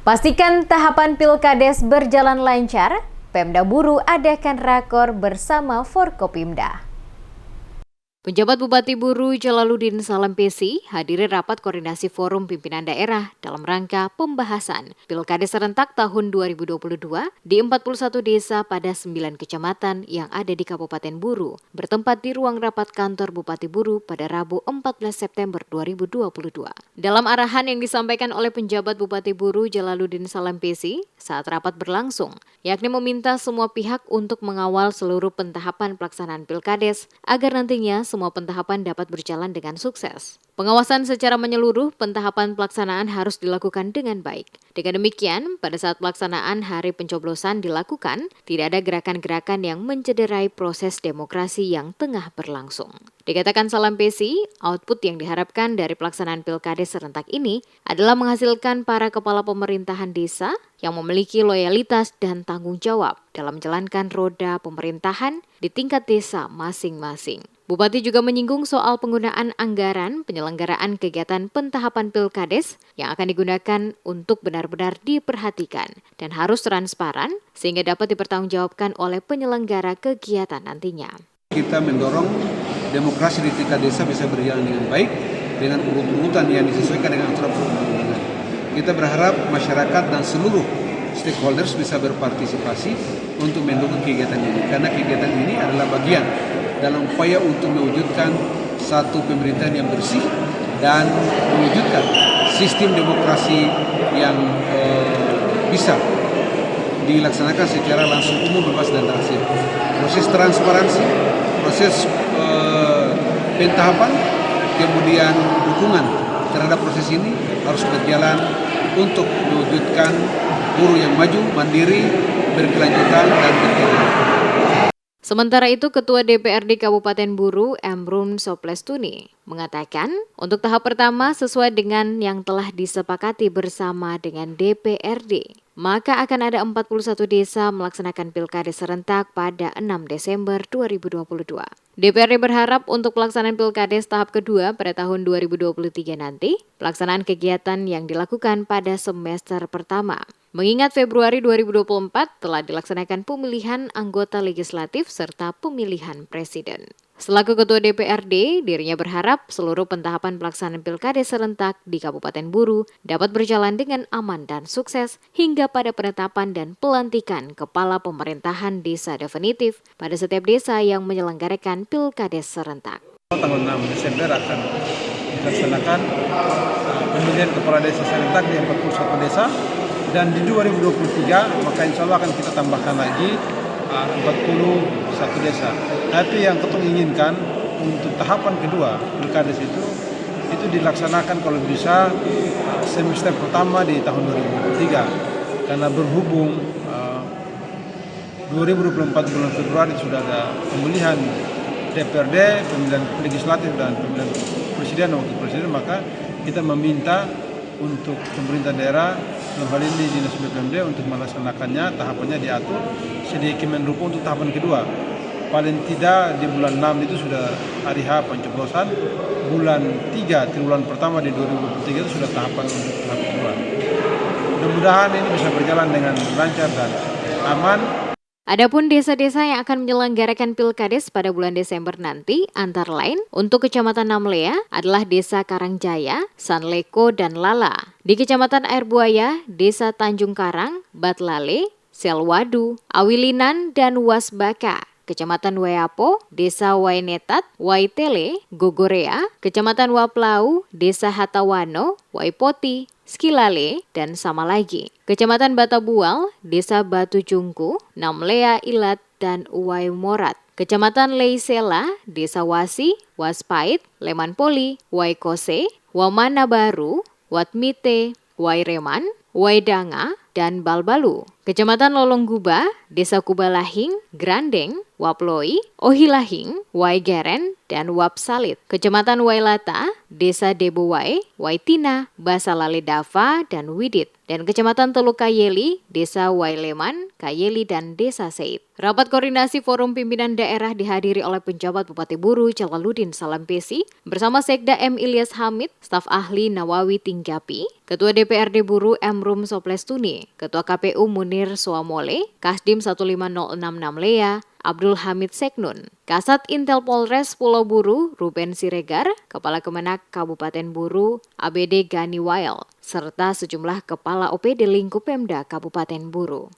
Pastikan tahapan Pilkades berjalan lancar, Pemda Buru adakan rakor bersama Forkopimda. Penjabat Bupati Buru Jalaluddin Salampesi hadiri rapat koordinasi forum pimpinan daerah dalam rangka pembahasan Pilkades serentak tahun 2022 di 41 desa pada 9 kecamatan yang ada di Kabupaten Buru, bertempat di ruang rapat kantor Bupati Buru pada Rabu 14 September 2022. Dalam arahan yang disampaikan oleh penjabat Bupati Buru Jalaluddin Salampesi saat rapat berlangsung, yakni meminta semua pihak untuk mengawal seluruh pentahapan pelaksanaan Pilkades agar nantinya semua pentahapan dapat berjalan dengan sukses. Pengawasan secara menyeluruh pentahapan pelaksanaan harus dilakukan dengan baik. Dengan demikian, pada saat pelaksanaan hari pencoblosan dilakukan, tidak ada gerakan-gerakan yang mencederai proses demokrasi yang tengah berlangsung. Dikatakan Salampesi, output yang diharapkan dari pelaksanaan Pilkades serentak ini adalah menghasilkan para kepala pemerintahan desa yang memiliki loyalitas dan tanggung jawab dalam menjalankan roda pemerintahan di tingkat desa masing-masing. Bupati juga menyinggung soal penggunaan anggaran penyelenggaraan kegiatan pentahapan Pilkades yang akan digunakan untuk benar-benar diperhatikan dan harus transparan sehingga dapat dipertanggungjawabkan oleh penyelenggara kegiatan nantinya. Kita mendorong demokrasi di tingkat desa bisa berjalan dengan baik dengan urut-urutan yang disesuaikan dengan aturan perundang-undangan. Kita berharap masyarakat dan seluruh stakeholders bisa berpartisipasi untuk mendukung kegiatan ini karena kegiatan ini adalah bagian dalam upaya untuk mewujudkan satu pemerintahan yang bersih dan mewujudkan sistem demokrasi yang bisa dilaksanakan secara langsung, umum, bebas, dan adil. Proses transparansi, proses pentahapan, kemudian dukungan terhadap proses ini harus berjalan untuk mewujudkan buruh yang maju, mandiri, berkelanjutan, dan berkeadilan. Sementara itu, Ketua DPRD Kabupaten Buru, Emrun Soplestuni, mengatakan untuk tahap pertama sesuai dengan yang telah disepakati bersama dengan DPRD, maka akan ada 41 desa melaksanakan Pilkades serentak pada 6 Desember 2022. DPRD berharap untuk pelaksanaan Pilkades tahap kedua pada tahun 2023 nanti, pelaksanaan kegiatan yang dilakukan pada semester pertama. Mengingat Februari 2024 telah dilaksanakan pemilihan anggota legislatif serta pemilihan presiden. Selaku Ketua DPRD, dirinya berharap seluruh pentahapan pelaksanaan Pilkades serentak di Kabupaten Buru dapat berjalan dengan aman dan sukses hingga pada penetapan dan pelantikan kepala pemerintahan desa definitif pada setiap desa yang menyelenggarakan Pilkades serentak. Tanggal 6 Desember akan dilaksanakan pemilihan kepala desa serentak di 41 desa dan di 2023 maka insya Allah akan kita tambahkan lagi 41 desa. Nah, itu yang Ketum inginkan untuk tahapan kedua Pilkades itu dilaksanakan kalau bisa semester pertama di tahun 2023 karena berhubung 2024 bulan Februari sudah ada pemilihan DPRD, pemilihan legislatif dan pemilihan presiden dan wakil presiden, maka kita meminta untuk pemerintah daerah dalam hal ini Dinas BPMD untuk melaksanakannya, tahapannya diatur sedia Kemenrupo untuk tahapan kedua. Paling tidak di bulan 6 itu sudah hari H pencoblosan, bulan 3 triwulan pertama di 2023 itu sudah tahapan untuk tahap kedua. Mudah-mudahan ini bisa berjalan dengan lancar dan aman. Adapun desa-desa yang akan menyelenggarakan Pilkades pada bulan Desember nanti, antara lain untuk Kecamatan Namlea adalah Desa Karangjaya, Sanleko, dan Lala. Di Kecamatan Air Buaya, Desa Tanjung Karang, Batlale, Selwadu, Awilinan, dan Wasbaka. Kecamatan Weapo, Desa Wainetat, Waitele, Gogorea, Kecamatan Waplau, Desa Hatawano, Waipoti, Skilale, dan sama lagi. Kecamatan Batabual, Desa Batu Jungku, Namlea Ilat, dan Uwai Morat. Kecamatan Leisela, Desa Wasi, Waspait, Lemanpoli, Waikose, Wamana Baru, Watmite, Waireman, Waidanga, dan Balbalu. Kecamatan Lolongguba, Desa Kubalahing, Grandeng, Waploi, Ohilahing, Waigeren, dan Wapsalit. Kecamatan Wailata, Desa Debowai, Waitina, Basalale Dava, dan Widit. Dan Kecamatan Teluk Kayeli, Desa Waileman, Kayeli, dan Desa Seid. Rapat koordinasi forum pimpinan daerah dihadiri oleh penjabat Bupati Buru Jalaluddin Salampesi bersama Sekda M. Ilyas Hamid, staf ahli Nawawi Tinggapi, Ketua DPRD Buru M. Rum Soplestuni, Ketua KPU Munir Suamole, Kasdim 15066 Lea, Abdul Hamid Seknun, Kasat Intel Polres Pulau Buru Ruben Siregar, Kepala Kemenak Kabupaten Buru ABD Gani Wael, serta sejumlah kepala OPD lingkup Pemda Kabupaten Buru.